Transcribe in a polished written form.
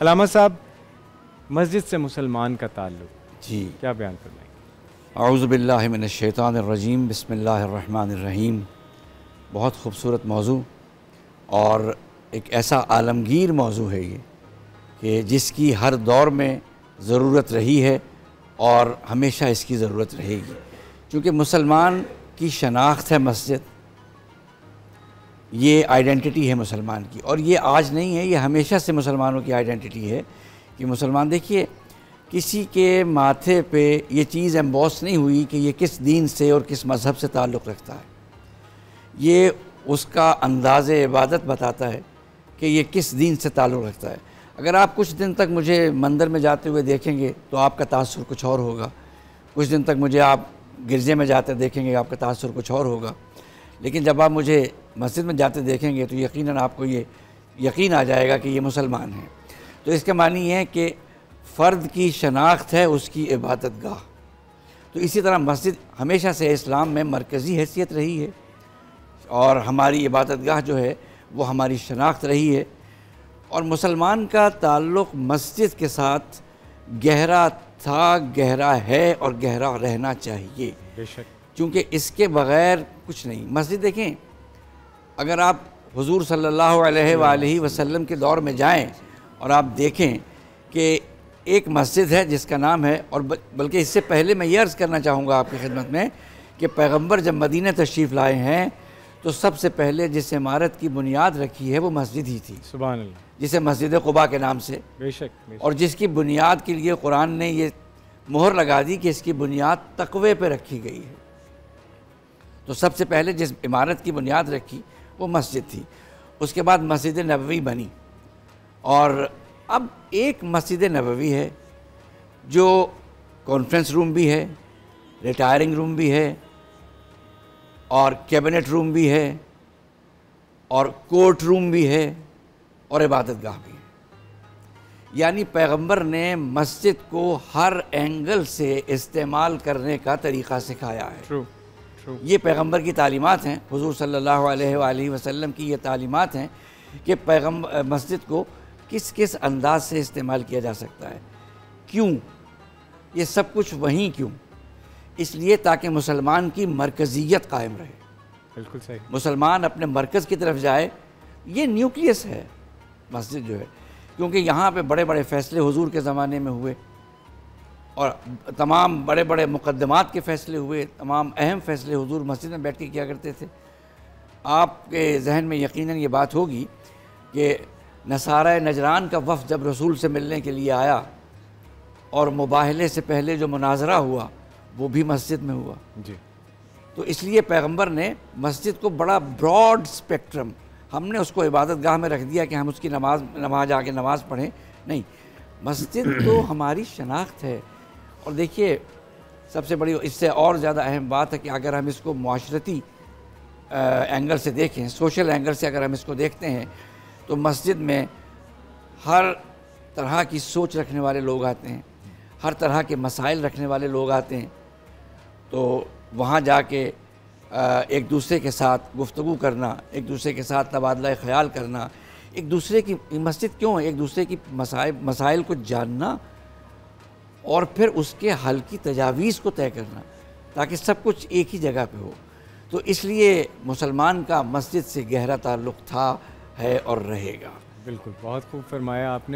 علامہ صاحب، مسجد سے مسلمان کا تعلق جی، کیا بیان فرمائیں گے؟ اعوذ باللہ من الشیطان الرجیم، بسم اللہ الرحمن الرحیم۔ بہت خوبصورت موضوع اور ایک ایسا عالمگیر موضوع ہے یہ کہ جس کی ہر دور میں ضرورت رہی ہے اور ہمیشہ اس کی ضرورت رہے گی، چونکہ مسلمان کی شناخت ہے مسجد، یہ آئیڈینٹی ہے مسلمان کی، اور یہ آج نہیں ہے، یہ ہمیشہ سے مسلمانوں کی آئیڈینٹی ہے کہ مسلمان، دیکھیے کسی کے ماتھے پہ یہ چیز ایمبوس نہیں ہوئی کہ یہ کس دین سے اور کس مذہب سے تعلق رکھتا ہے، یہ اس کا انداز عبادت بتاتا ہے کہ یہ کس دین سے تعلق رکھتا ہے۔ اگر آپ کچھ دن تک مجھے مندر میں جاتے ہوئے دیکھیں گے تو آپ کا تاثر کچھ اور ہوگا، کچھ دن تک مجھے آپ گرجے میں جاتے دیکھیں گے آپ کا تاثر کچھ اور ہوگا، لیکن جب آپ مجھے مسجد میں جاتے دیکھیں گے تو یقیناً آپ کو یہ یقین آ جائے گا کہ یہ مسلمان ہیں۔ تو اس کا معنی یہ ہے کہ فرد کی شناخت ہے اس کی عبادت گاہ۔ تو اسی طرح مسجد ہمیشہ سے اسلام میں مرکزی حیثیت رہی ہے اور ہماری عبادت گاہ جو ہے وہ ہماری شناخت رہی ہے، اور مسلمان کا تعلق مسجد کے ساتھ گہرا تھا، گہرا ہے اور گہرا رہنا چاہیے، بے شک، چونکہ اس کے بغیر کچھ نہیں۔ مسجد دیکھیں، اگر آپ حضور صلی اللہ علیہ وآلہ وسلم کے دور میں جائیں اور آپ دیکھیں کہ ایک مسجد ہے جس کا نام ہے، اور بلکہ اس سے پہلے میں یہ عرض کرنا چاہوں گا آپ کی خدمت میں کہ پیغمبر جب مدینہ تشریف لائے ہیں تو سب سے پہلے جس عمارت کی بنیاد رکھی ہے وہ مسجد ہی تھی، سبحان اللہ، جسے مسجد قباء کے نام سے، بے شک، اور جس کی بنیاد کے لیے قرآن نے یہ مہر لگا دی کہ اس کی بنیاد تقوی پہ رکھی گئی ہے۔ تو سب سے پہلے جس عمارت کی بنیاد رکھی وہ مسجد تھی، اس کے بعد مسجد نبوی بنی، اور اب ایک مسجد نبوی ہے جو کانفرنس روم بھی ہے، ریٹائرنگ روم بھی ہے، اور کیبنٹ روم بھی ہے، اور کورٹ روم بھی ہے، اور عبادت گاہ بھی ہے۔ یعنی پیغمبر نے مسجد کو ہر اینگل سے استعمال کرنے کا طریقہ سکھایا ہے۔ ٹرو ٹرو، یہ پیغمبر کی تعلیمات ہیں، حضور صلی اللہ علیہ وآلہ وسلم کی یہ تعلیمات ہیں کہ مسجد کو کس کس انداز سے استعمال کیا جا سکتا ہے، کیوں، یہ سب کچھ وہیں کیوں؟ اس لیے تاکہ مسلمان کی مرکزیت قائم رہے، بالکل صحیح، مسلمان اپنے مرکز کی طرف جائے۔ یہ نیوکلیس ہے مسجد جو ہے، کیونکہ یہاں پہ بڑے بڑے فیصلے حضور کے زمانے میں ہوئے، اور تمام بڑے بڑے مقدمات کے فیصلے ہوئے، تمام اہم فیصلے حضور مسجد میں بیٹھ کے کیا کرتے تھے۔ آپ کے ذہن میں یقیناً یہ بات ہوگی کہ نصارہ نجران کا وفد جب رسول سے ملنے کے لیے آیا اور مباہلے سے پہلے جو مناظرہ ہوا وہ بھی مسجد میں ہوا، جی، تو اس لیے پیغمبر نے مسجد کو بڑا براڈ اسپیکٹرم، ہم نے اس کو عبادت گاہ میں رکھ دیا کہ ہم اس کی نماز آ کے نماز پڑھیں، نہیں، مسجد تو ہماری شناخت ہے۔ اور دیکھیے سب سے بڑی اس سے اور زیادہ اہم بات ہے کہ اگر ہم اس کو معاشرتی اینگل سے دیکھیں، سوشل اینگل سے اگر ہم اس کو دیکھتے ہیں تو مسجد میں ہر طرح کی سوچ رکھنے والے لوگ آتے ہیں، ہر طرح کے مسائل رکھنے والے لوگ آتے ہیں، تو وہاں جا کے ایک دوسرے کے ساتھ گفتگو کرنا، ایک دوسرے کے ساتھ تبادلہ خیال کرنا، ایک دوسرے کی مسجد کیوں ہے، ایک دوسرے کی مسائل کو جاننا اور پھر اس کے حل کی تجاویز کو طے کرنا تاکہ سب کچھ ایک ہی جگہ پہ ہو۔ تو اس لیے مسلمان کا مسجد سے گہرا تعلق تھا، ہے اور رہے گا۔ بالکل، بہت خوب فرمایا آپ نے۔